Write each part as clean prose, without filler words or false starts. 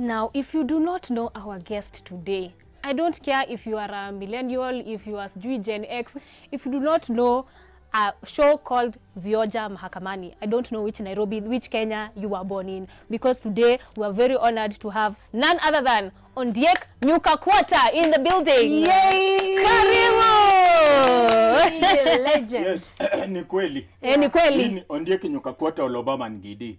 Now, if you do not know our guest today, I don't care if you are a millennial, if you are Gen X, if you do not know a show called Vioja Mahakamani, I don't know which Nairobi, which Kenya you were born in, because today we are very honored to have none other than Ondieki Nyuka Kwota in the building. Yay! Karibu! Legend. Yes, ni kweli. Ni kweli. Ni Ondieki Nyuka Kwota Olobama Ngidi.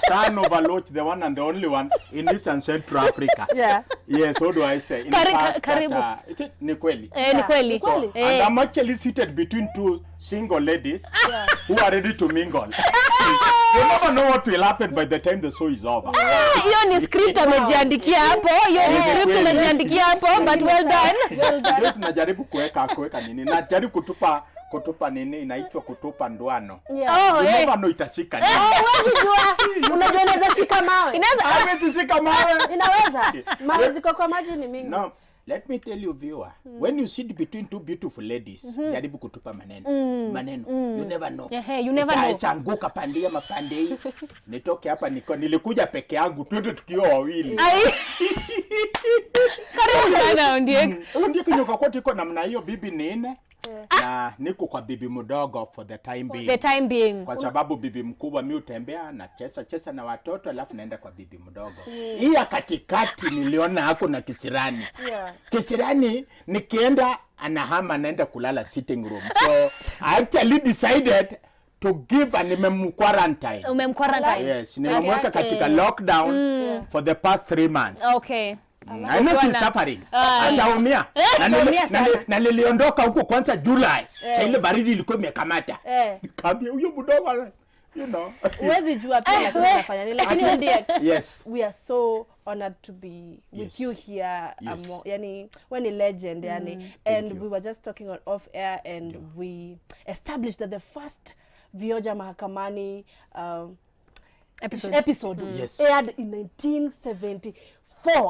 Son of Aloch, the one and the only one in East and Central Africa. Yeah. Yes, what do I say? In fact, Karibu. Is it ni kweli? Ni kweli. So, and I'm actually seated between two single ladies who are ready to mingle. You never know what will happen by the time the show is over. Hiyo ni script amejiandikia hapo. Hiyo ni script amejiandikia hapo, but well done. Well done. Tunajaribu kuweka nini? Najaribu kutupa nini inaitwa kutupa ndoano. Yeah. You never know itashika nini. Unajua inaweza shika mawe. Hawezi shika mawe. Inaweza. Mawe ziko kwa maji ni mingi. No. Let me tell you, viewer, when you sit between two beautiful ladies, jaribu kutupa maneno. You never know. You never know. Itaanguka pandia mapande hii. Nitoke hapa nilikuja peke yangu, twende tukiwa wawili. Karibu sana Ondieki. Ondieki Nyuka Kwota iko namna hiyo, bibi ni nne. Na niko kwa bibi mdogo for the time being. The time being. Kwa sababu bibi mkubwa mimi utembea na chesa na watoto alafu naenda kwa bibi mdogo. Hii ya katikati niliona hako na kisirani. Yeah. Kisirani nikienda anahama naenda kulala sitting room. So I actually decided to give an quarantine. Umemquarantine. Yes, nimemweka katika lockdown for the past 3 months. Okay. I know she's suffering. Ataumia. Na niliondoka huko kwanza July. Sasa ile baridi ilikuwa imekamata. Nikamwambia huyo mdogo, you know. Uwezi jua pia tunafanya nini, lakini Ondieki. Yes. We are so honored to be with Yes. you here. Yes. Yani when a legend yani, and we were just talking on off air and we established that the first Vioja Mahakamani episode Yes. aired in 1974,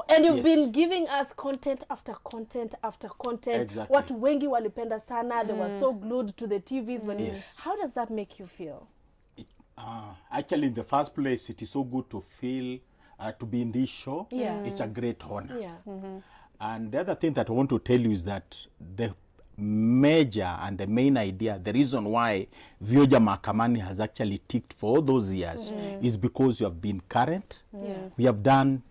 and you've been giving us content after content after content. Exactly. Watu wengi walipenda sana. They were so glued to the TVs when Yes. How does that make you feel? Actually, in the first place, it is so good to feel to be in this show. Yeah. It's a great honor. Yeah. And the other thing that I want to tell you is that the major and the main idea, the reason why Vioja Mahakamani has actually ticked for all those years is because you have been current. Yeah. We have done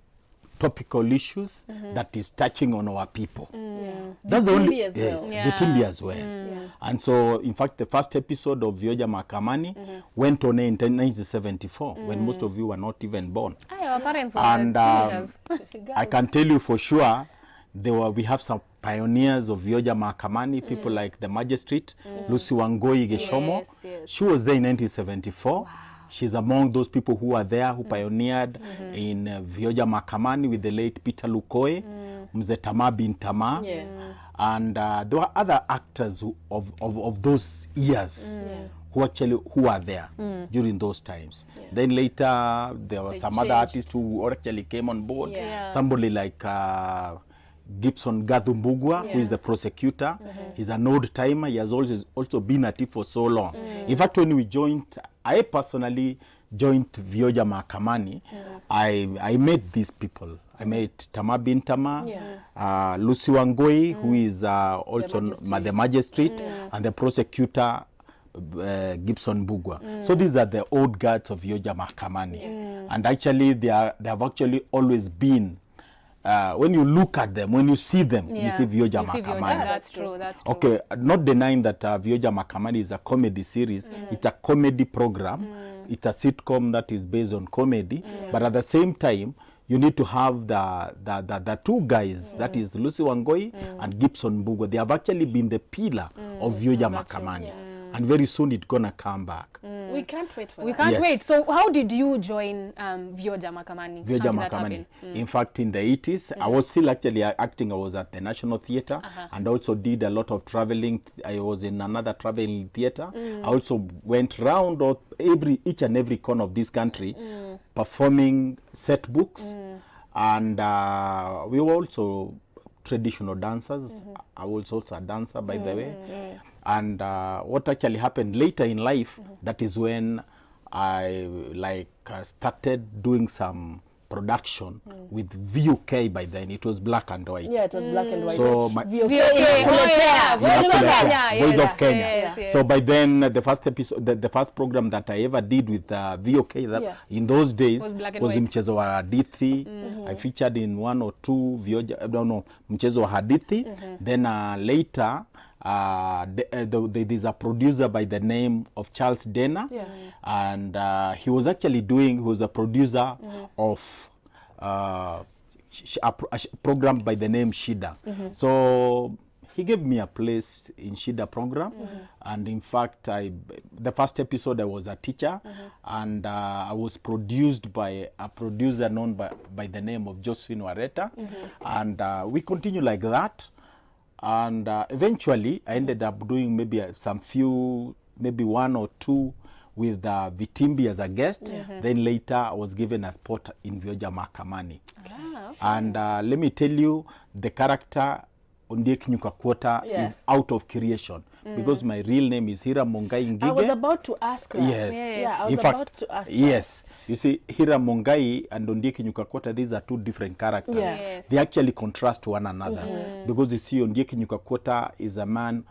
topical issues that is touching on our people. That's the only as well. Vitimbi as well. And so, in fact, the first episode of Vioja Mahakamani went on in 1974 when most of you were not even born. Our parents were And teenagers. I can tell you for sure, we have some pioneers of Vioja Mahakamani, people like the magistrate, Lucy Wangoi Geshomo. Yes. She was there in 1974. Wow. She's among those people who are there, who pioneered in Vioja Mahakamani with the late Peter Lukoe, Mzee Tama bin Tama. And there were other actors of those years who are there during those times. Then later, there were some other artists who actually came on board. Somebody like Gibson Gathumbugwa, who is the prosecutor. He's an old timer. He has also been at it for so long. In fact, when we joined, I personally joined Vioja Mahakamani, I met these people. I met Tama bin Tama, Lucy Wangoi, who is also the magistrate, and the prosecutor, Gibson Bugwa. So these are the old guards of Vioja Mahakamani. And actually, they have actually always been, when you look at them, when you see them, you see Vioja Mahakamani. That's true. Okay, not denying that Vioja Mahakamani is a comedy series. It's a comedy program. It's a sitcom that is based on comedy. But at the same time, you need to have the two guys, that is Lucy Wangoi and Gibson Bugwa. They have actually been the pillar of Vioja Mahakamani. And very soon it's gonna come back. We can't wait for that. We can't wait. So how did you join Vioja Mahakamani? Vioja Mahakamani. In fact, in the 80s, I was still actually acting. I was at the National Theatre and also did a lot of traveling. I was in another traveling theatre. I also went round each and every corner of this country performing set books. And we were also traditional dancers. I was also a dancer, by the way. And what actually happened later in life, that is when I started doing some production with VUK by then. It was black and white. Yeah, it was black and white. So my VOK. Voice of Kenya. Yes. So by then, the first episode, the first program that I ever did with VOK that in those days was mchezo wa hadithi. I featured in 1 or 2 Vioja, mchezo wa hadithi. Then later, there's a producer by the name of Charles Denner, and he was a producer of a program by the name Shida. So he gave me a place in Shida program, and in fact, the first episode I was a teacher, and I was produced by a producer known by the name of Joyce and we continue like that. And eventually, I ended up doing maybe maybe 1 or 2 with Vitimbi as a guest. Then later, I was given a spot in Vioja Mahakamani. Okay. And let me tell you, the character Ondieki Nyuka Kwota is out of creation. Because my real name is Hira Mongai Ngige. I was about to ask that. Yes. Yeah, I was in fact, about to ask that. Yes. You see, Hira Mongai and Ondieki Nyuka Kwota, these are 2 different characters. Yeah. Yes. They actually contrast one another. Because you see, Ondieki Nyuka Kwota is a man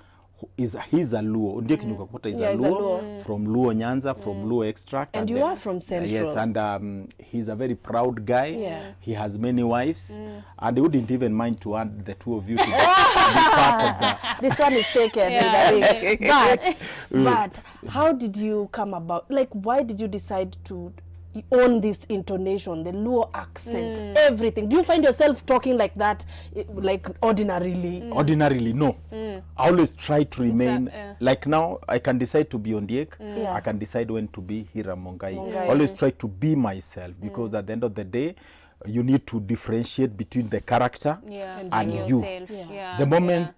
he's a Luo. Ondieki Nyuka Kwota is a Luo, from Luo Nyanza, from Luo extract. And you are from Central. Yes, and he's a very proud guy. Yeah. He has many wives, and he wouldn't even mind to add the 2 of you to be part of that. This one is taken. But how did you come about? Like, why did you decide to own this intonation, the Luo accent, everything? Do you find yourself talking like that, like ordinarily? Ordinarily, no. I always try to remain, like now, I can decide to be Ondiek, I can decide when to be Hira Mongai. I always try to be myself, because at the end of the day, you need to differentiate between the character and you. The moment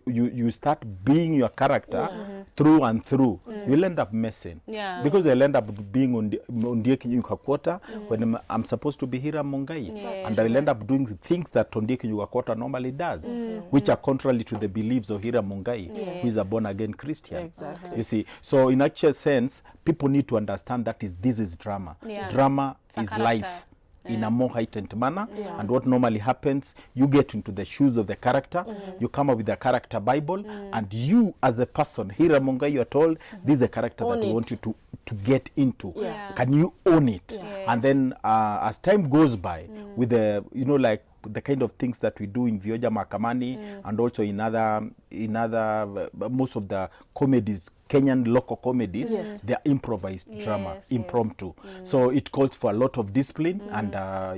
you start being your character through and through, you'll end up messing. Because I'll end up being Ondieki Nyuka Kwota when I'm supposed to be Hira Mongai. And I'll end up doing things that Ondieki Nyuka Kwota normally does, which are contrary to the beliefs of Hira Mongai, who is a born-again Christian. Exactly. You see, so in actual sense, people need to understand that this is drama. Drama is life. In a more heightened manner, and what normally happens, you get into the shoes of the character, you come up with a character Bible, and you as a person, Hira Mongai, you are told, this is the character that we want you to get into. Can you own it? And then as time goes by, with the, like the kind of things that we do in Vioja Mahakamani, and also in other most of the comedies, Kenyan local comedies, they are improvised drama, impromptu. So it calls for a lot of discipline, and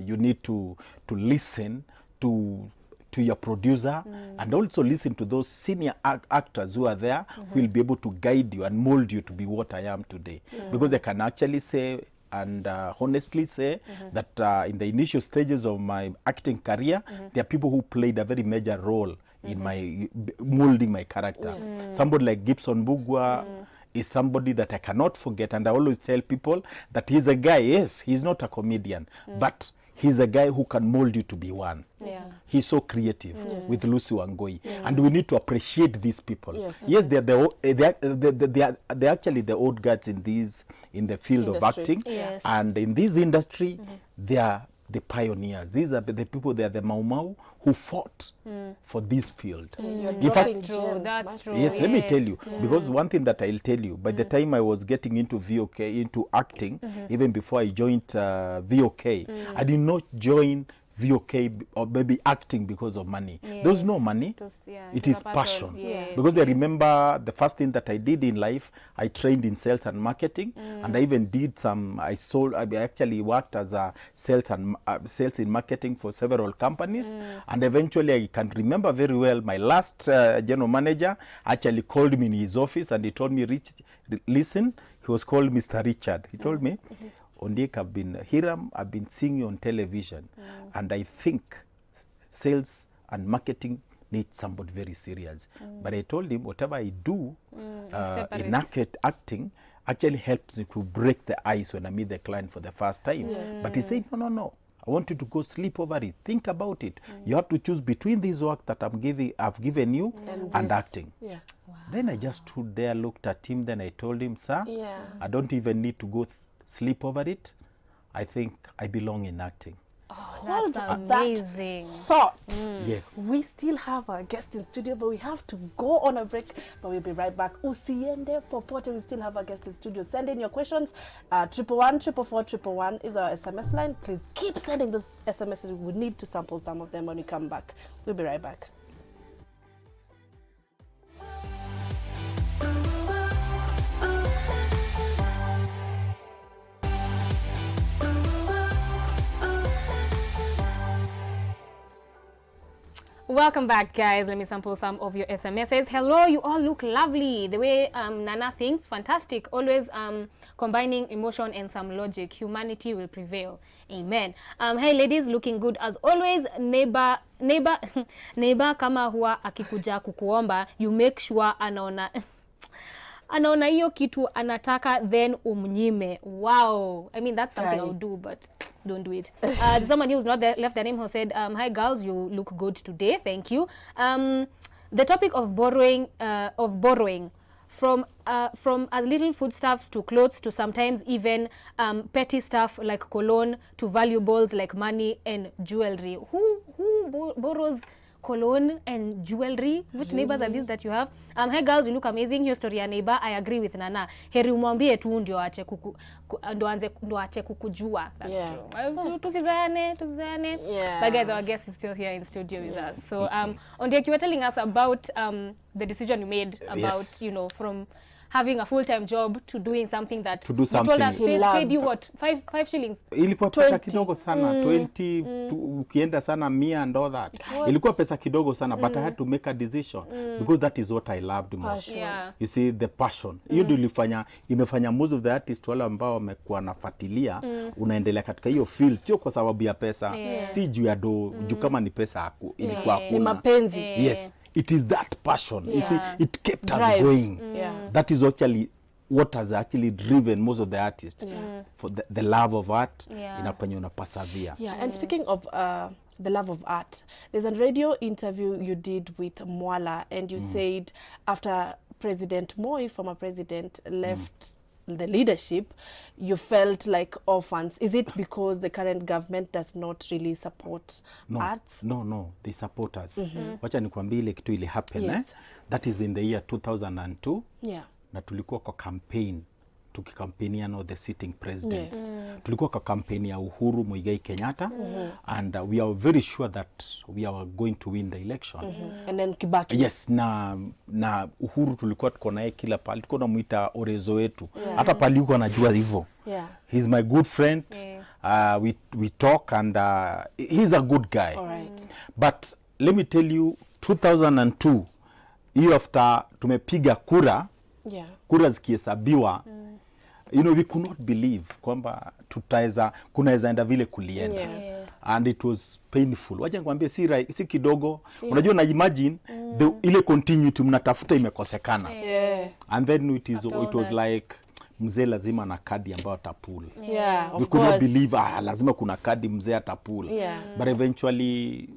you need to listen to your producer, and also listen to those senior actors who are there, who will be able to guide you and mold you to be what I am today. Because I can actually say and honestly say that in the initial stages of my acting career, there are people who played a very major role in my molding my character. Somebody like Gibson Bugwa is somebody that I cannot forget, and I always tell people that he's a guy, yes, he's not a comedian, but he's a guy who can mold you to be one. He's so creative with Lucy Wangoi, and we need to appreciate these people. Yes, they're actually the old guards in the field of acting, and in this industry, they are the pioneers. These are the people, they are the Mau Mau who fought for this field. That's true. Yes, let me tell you, because one thing that I'll tell you, by the time I was getting into VOK, into acting, even before I joined VOK, I did not join VOK or maybe acting because of money. There was no money. It is passion. Because I remember the first thing that I did in life, I trained in sales and marketing, and I even did I actually worked as a sales in marketing for several companies, and eventually I can remember very well my last general manager actually called me in his office, and he told me, listen, he was called Mr. Richard. He told me, Ondiek, I've been seeing you on television, and I think sales and marketing need somebody very serious. But I told him, whatever I do in acting actually helps me to break the ice when I meet the client for the first time. But he said, no. I want you to go sleep over it. Think about it. You have to choose between this work that I've given you and acting. Then I just stood there, looked at him, then I told him, sir, I don't even need to go sleep over it. I think I belong in acting. Hold That's that amazing. thought. Yes. We still have our guest in studio, but we have to go on a break. But we'll be right back. Usiende popote. We still have our guest in studio. Send in your questions. 111-444-111 is our SMS line. Please keep sending those SMSs. We need to sample some of them when we come back. We'll be right back. Welcome back, guys. Let me sample some of your SMSs. Hello, you all look lovely. The way Nana thinks, fantastic. Always combining emotion and some logic. Humanity will prevail. Amen. Hey, ladies, looking good as always. Neighbor kama huwa akikuja kukuomba, you make sure anaona hiyo kitu anataka, then umnyime. Wow. I mean, that's something I would do, but don't do it. Someone who's not there, left their name, who said, hi girls, you look good today. Thank you. The topic of borrowing from as little foodstuffs to clothes to sometimes even petty stuff like cologne to valuables like money and jewelry. Who borrows cologne and jewelry? Which neighbors are these that you have? Hey girls, you look amazing. Hiyo story ya neighbor, I agree with Nana. Heri umwambie tu ndio aache kukujua. That's true. Tusizoeane. Yeah. But guys, our guest is still here in studio with us. So Ondieki, you were telling us about the decision you made about, you know, from having a full-time job to doing something that To do something you told us paid you what? 5 shillings? Ilikuwa pesa kidogo sana, 20 ukienda sana 100 and all that. Ilikuwa pesa kidogo sana, but I had to make a decision because that is what I loved most. Yeah. You see, the passion. Hiyo ndio imefanya most of the artists wale ambao wamekuwa nafuatilia, unaendelea katika hiyo field, sio kwa sababu ya pesa, si juu ya juu kama ni pesa ilikuwa Ni mapenzi. Yes. It is that passion. You see, it kept us Drive. going. Yeah. That is actually what has actually driven most of the artists for the love of art. Inapenya unapasavia. Yeah, and speaking of the love of art, there's a radio interview you did with Mwala, and you said after President Moi, former president, left the leadership, you felt like orphans. Is it because the current government does not really support arts? No, they support us. Wacha nikwambie ile kitu ili happen. Yes. That is in the year 2002. Yeah. Na tulikuwa kwa campaign tukikampenia the sitting president. Yes. Tulikuwa kwa campaign ya Uhuru Muigai Kenyatta, and we are very sure that we are going to win the election. And then Kibaki. Yes, na Uhuru tulikuwa tuko naye kila pale, tulikuwa tunamuita orezo wetu. Hata pale yuko anajua hivyo. Yeah. He's my good friend. We talk, and he's a good guy. All right. But let me tell you, 2002, year after tumepiga kura, kura zikihesabiwa, you know, we could not believe kwamba kunaweza enda vile kulienda. And it was painful. Wacha nikwambie si kidogo. Unajua na imagine ile continuity mnatafuta imekosekana. And then it was like mzee lazima na kadi ambayo atapul. We could not believe lazima kuna kadi mzee atapul. But eventually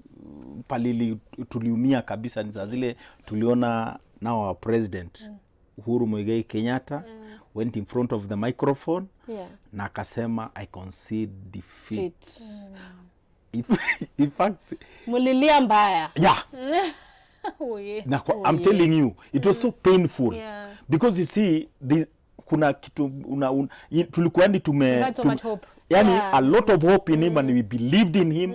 tuliumia kabisa. Ni za zile tuliona now our president Uhuru Muigai Kenyatta went in front of the microphone na akasema I concede defeat. In fact, mulilia mbaya. I'm telling you, it was so painful. Because you see, kuna kitu tulikuwa had so much hope. A lot of hope in him, and we believed in him.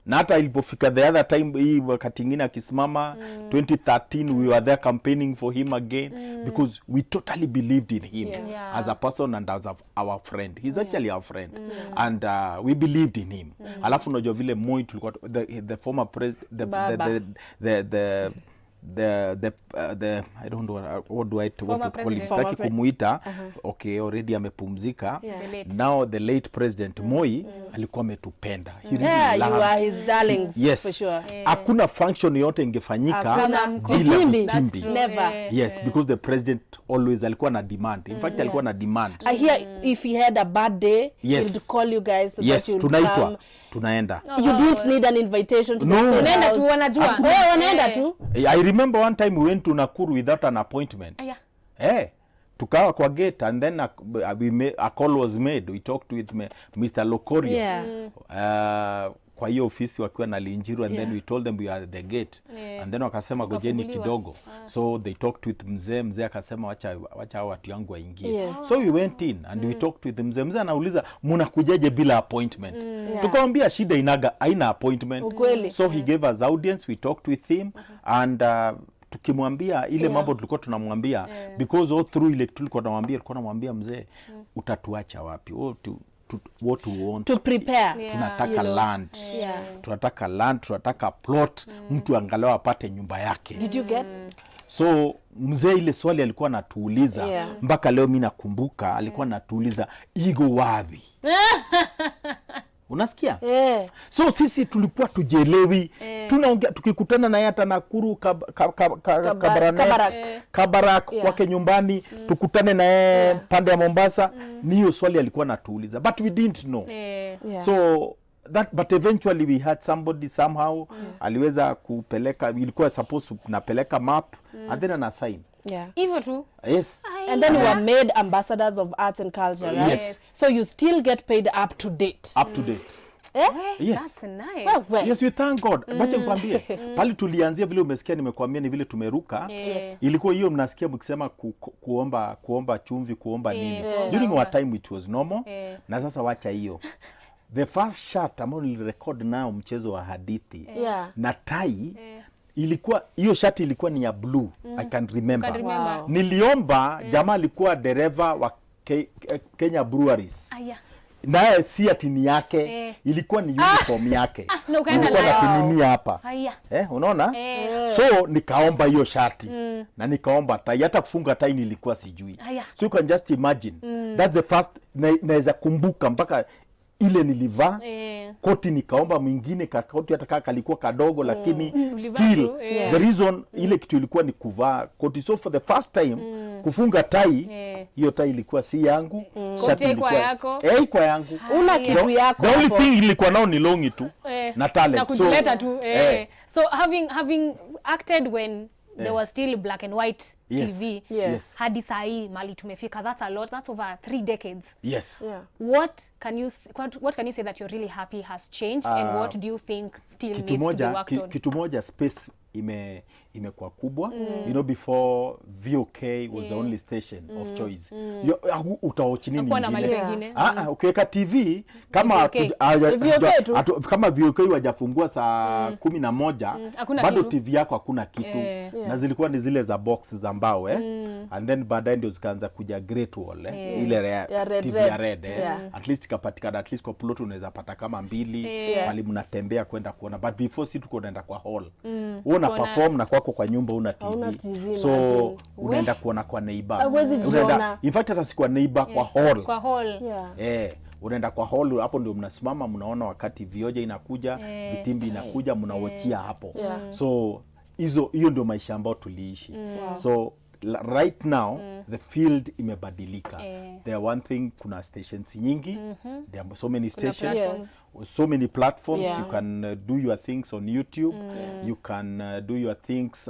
Na hata ilipofika the other time hii wakati ingine akisimama 2013, we were there campaigning for him again because we totally believed in him as a person and as our friend. He's actually our friend, and we believed in him. Alafu unajua vile Moi tulikuwa the former president, the I don't know what do I qualify kumuita. Okay, already amepumzika. Now the late president Moi alikuwa ametupenda. He really loved. You are his darlings, for sure. Hakuna function yote ingefanyika bila Vitimbi. Never. Yes, because the president always alikuwa na demand. In fact, alikuwa na demand. I hear if he had a bad day, he'd call you guys so that you'd come. Tunaenda. You didn't need an invitation to the state house. Unaenda tu wanajua. Wanaenda tu. I remember one time we went to Nakuru without an appointment. tukawa kwa gate, and then a call was made. We talked with Mr. Lokoria kwa hiyo ofisi wakiwa na Linjiru, and then we told them we are at the gate, and then wakasema gojeni kidogo. So they talked with mzee akasema wacha watu yangu waingie. So we went in and we talked with mzee anauliza mnakujaje bila appointment? Tukamwambia shida haina appointment. So he gave us audience, we talked with him, and tukimwambia ile mambo tulikuwa tunamwambia, because all through ile tulikuwa tunamwambia mzee utatuacha wapi? What we want to prepare, tunataka land, tunataka land, tunataka plot, mtu angalau apate nyumba yake. Did you get? So mzee ile swali alikuwa anatuuliza mpaka leo mimi nakumbuka, alikuwa anatuuliza igo wapi? Unasikia? So sisi tulikuwa tujelewi, tunaongea tukikutana na hata Nakuru Kabarak kwake nyumbani, tukutane na pande ya Mombasa, niyo swali alikuwa anatuuliza, but we didn't know. So but eventually we had somebody somehow aliweza kupeleka, ilikuwa supposed kunapeleka map and then an assign. Even too. Yes. And then you were made ambassadors of arts and culture, right? Yes. So you still get paid up to date. Up to date. Yes. That's nice. Well. Yes, we thank God. Bacha nikwambie, pale tulianzia vile umesikia nimekuambia ni vile tumeruka. Ilikuwa hiyo mnasikia mkisema kuomba chumvi, kuomba nini. During our time it was normal. Na sasa wacha hiyo. The first shot ambao nilirecord nao mchezo wa hadithi na tai ilikuwa hiyo shati ilikuwa ni ya blue. I can remember. Wow. Niliomba jamaa alikuwa dereva wa Kenya Breweries. Naye si atini yake ilikuwa ni uniform yake. Nilikuwa na kinini hapa. Unaona? So nikaomba hiyo shati na nikaomba tai, hata kufunga tai nilikuwa sijui. So you can just imagine. That's the first naweza kumbuka mpaka ile nilivaa koti, nikaomba mwingine koti hata kama kalikuwa kadogo lakini still the reason ile kitu ilikuwa ni kuvaa koti. So for the first time kufunga tai, hiyo tai ilikuwa si yangu, shati ilikuwa yako. Kwa yangu. Una kitu yako. The only thing ilikuwa nao ni longi tu na talent. Na kujileta tu. So having acted when there was still black and white TV. Hadi saa hii mali tumefika, that's a lot. That's over 3 decades. What can you say that you're really happy has changed, and what do you think still needs to be worked on? Kitu moja, space imekuwa kubwa. You know, before VOK was the only station of choice. Utaochi nini nyingine? Ukiweka TV kama VOK wajafungua saa 11 bado TV yako hakuna kitu. Na zilikuwa ni zile za box za mbao and then baadaye ndio zikaanza kuja Great Wall ile TV ya red at least kapatikana, at least kwa plot unaweza pata kama 2 bali mnatembea kwenda kuona, but before si tuko naenda kwa hall. Una perform na kwako kwa nyumba una TV. So unaenda kuona kwa neighbor. Unaenda in fact hata si kwa neighbor, kwa hall. Unaenda kwa hall, hapo ndio mnasimama mnaona wakati Vioja inakuja, Vitimbi inakuja, mnaochia hapo. So hiyo ndio maisha ambayo tuliishi. So right now the field imebadilika. There one thing, kuna stations nyingi. There are so many stations, so many platforms. You can do your things on YouTube. You can do your things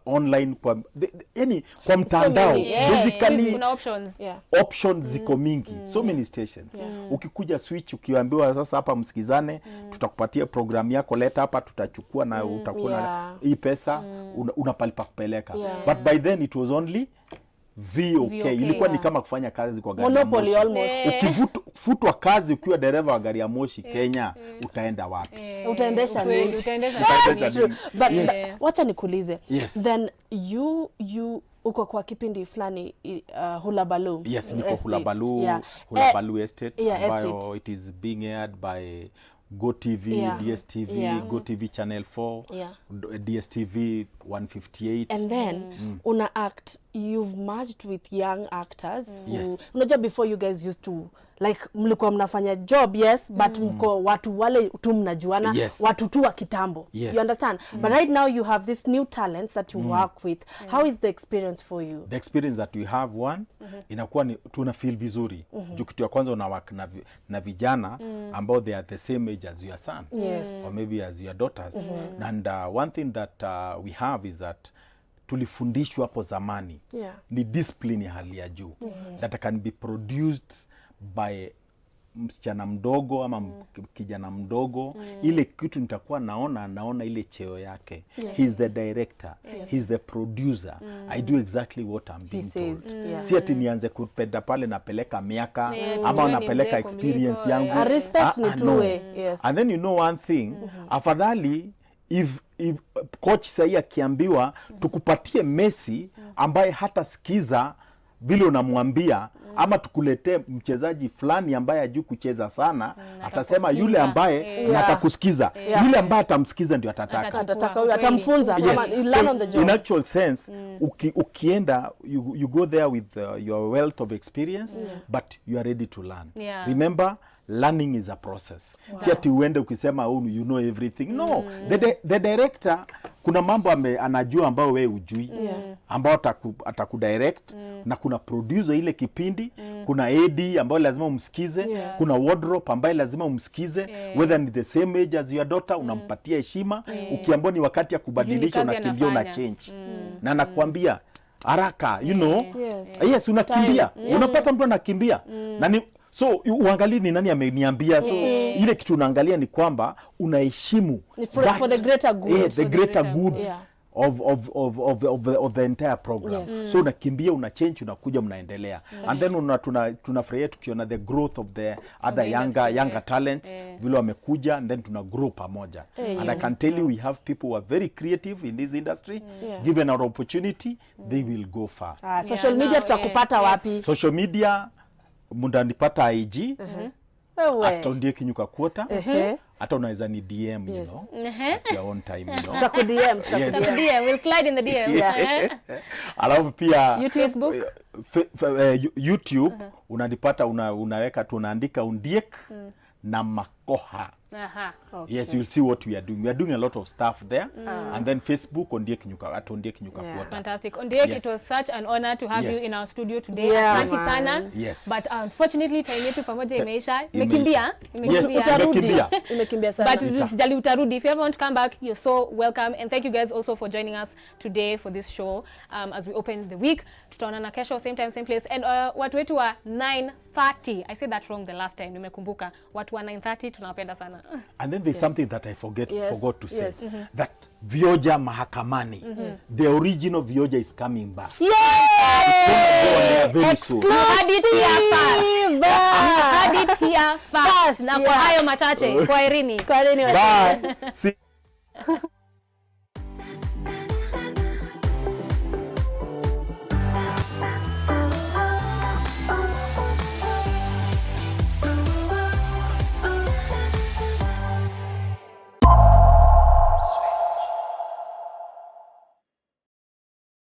online kwa mtandao. Basically kuna options. Options ziko mingi. So many stations. Ukikuja switch, ukiambiwa sasa hapa msikizane, tutakupatia program yako, leta hapa, tutachukua na utakuwa hii pesa unapalipa kupeleka. But by then it was only VOK. Ilikuwa ni kama kufanya kazi kwa gari monopoly almost. Ukifutwa kazi ukiwa dereva wa gari ya moshi Kenya, utaenda wapi? Utaendesha nini? But wacha nikuulize. Then you uko kwa kipindi fulani Hulabalu. Yes, niko Hulabalu Estate, ambayo it is being aired by Go TV, DSTV, Go TV Channel 4, DSTV 158. And then, una act, you've merged with young actors who, unajua before you guys used to, like, mlikuwa mnafanya job, but mko watu wale tu mnajuana, watu tu wa kitambo. You understand? But right now you have this new talents that you work with. How is the experience for you? The experience that we have, one, inakuwa ni tuna feel vizuri. Juu kitu ya kwanza unawak na vijana ambao they are the same age as your son. Or maybe as your daughters. And one thing that we have is that tulifundishwa hapo zamani. Ni discipline ya hali ya juu. That can be produced by msichana mdogo ama kijana mdogo. Ile kitu nitakuwa naona ile cheo yake. He's the director. He's the producer. I do exactly what I'm being told. Si ati nianze kupenda pale napeleka miaka ama napeleka experience yangu. Respect ni two-way. And then you know one thing, afadhali if coach sahi akiambiwa tukupatie Messi ambaye hata sikiza vile unamwambia, ama tukuletee mchezaji fulani ambaye hajui kucheza sana, atasema yule ambaye atakusikiza. Yule ambaye atamsikiza ndio atataka huyo, atamfunza. In actual sense, ukienda you go there with your wealth of experience, but you are ready to learn. Remember, learning is a process. Si ati uende ukisema you know everything. No, the director kuna mambo anajua ambao wewe hujui, ambao atakudirect, na kuna producer ile kipindi, kuna AD ambao lazima umsikize, kuna wardrobe ambaye lazima umsikize, whether ni the same age as your daughter, unampatia heshima. Ukiambiwa ni wakati ya kubadilisha, unakimbia, una change. Na nakwambia haraka, you know. Yes, unakimbia. Unapata mtu anakimbia. Na so uangalie ni nani ameniambia. So ile kitu unaangalia ni kwamba unaheshimu for the greater good. The greater good of the entire program. So unakimbia, una change, unakuja, mnaendelea. And then tunafurahia tukiona the growth of the other younger talents, vile wamekuja, and then tuna grow pamoja. And I can tell you, we have people who are very creative in this industry. Given our opportunity, they will go far. Social media tutakupata wapi? Social media mundanipata IG hata Ondieki Nyuka Kwota. Hata unaweza ni DM, you know, at your own time, you know. Tutakudm. We'll slide in the DM. Alafu pia Facebook, YouTube unanipata, unaweka tunaandika Ondieki na Makoha. Yes, you'll see what we are doing. We are doing a lot of stuff there. And then Facebook, Ondieki Nyuka Kwota. Fantastic. Ondieki, it was such an honor to have you in our studio today. Asante sana. But unfortunately time yetu pamoja imeisha. Imekimbia. Imekimbia sana. But sijali utarudi. If you ever want to come back, you're so welcome. And thank you guys also for joining us today for this show as we open the week. Tutaonana kesho same time same place. And watu wetu wa 9:30. I said that wrong the last time. Nimekumbuka. Watu wa 9:30 tunawapenda sana. And then there's something that I forgot to say. That Vioja Mahakamani, the original Vioja, is coming back. Very soon. You had it here first. Na kwa hayo machache, kwaherini. Bye. See.